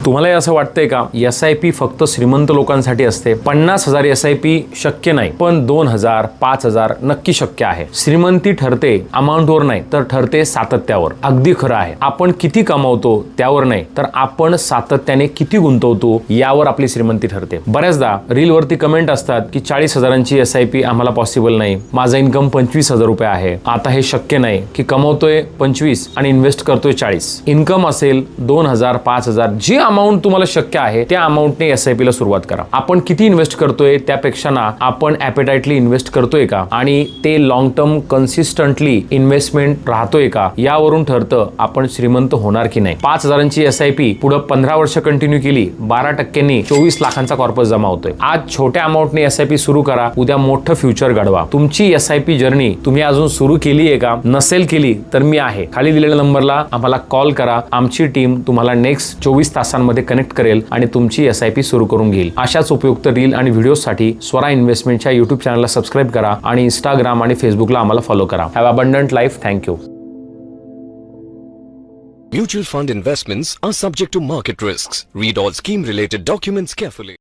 तुम्हाला असं वाटतंय का SIP फक्त श्रीमंत लोकांसाठी असते? 50,000 SIP शक्य नाही, पण 2,000 5,000 नक्की शक्य आहे. श्रीमंती ठरते अमाऊंटवर नाही तर ठरते सातत्यावर. अगदी खरं आहे. आपण किती कमावतो त्यावर नाही तर आपण सातत्याने किती गुंतवतो यावर आपली श्रीमंती ठरते. बऱ्याचदा रील वरती कमेंट असतात की 40,000ची SIP आम्हाला पॉसिबल नाही, माझा इन्कम 25,000 रुपये आहे, आता हे शक्य नाही की कमवतोय 25 आणि इन्व्हेस्ट करतोय 40. इन्कम असेल 2,000 5,000 जी अमाऊंट तुम्हाला शक्य आहे त्या अमाऊंटने SIP ला सुरुवात करा. आपण किती इन्व्हेस्ट करतोय त्यापेक्षा ना आपण ॲपेटाइटली इन्व्हेस्ट करतोय का आणि ते लॉंग टर्म कन्सिस्टंटली इन्व्हेस्टमेंट राहतोय का यावरून ठरतं आपण श्रीमंत होणार की नाही. 5,000ची SIP पुढे 15 वर्ष कंटिन्यू केली, 12% 24 लाखांचा कॉर्पस जमा होतोय. आज छोट्या अमाऊंटने SIP सुरू करा, उद्या मोठं फ्युचर घडवा. तुमची SIP जर्नी तुम्ही अजून सुरू केली आहे का? नसेल केली तर मी आहे, खाली दिलेल्या नंबरला आम्हाला कॉल करा. आमची टीम तुम्हाला नेक्स्ट 24 तासांमध्ये कनेक्ट करेल आणि तुमची SIP सुरू करून घेईल. अशाच उपयुक्त रील आणि व्हिडिओसाठी स्वरा इन्व्हेस्टमेंटच्या YouTube चॅनलला सबस्क्राइब करा आणि Instagram आणि Facebookला आम्हाला फॉलो करा. Have abundant life. Thank you. Mutual fund investments are subject to market risks. Read all scheme related documents carefully.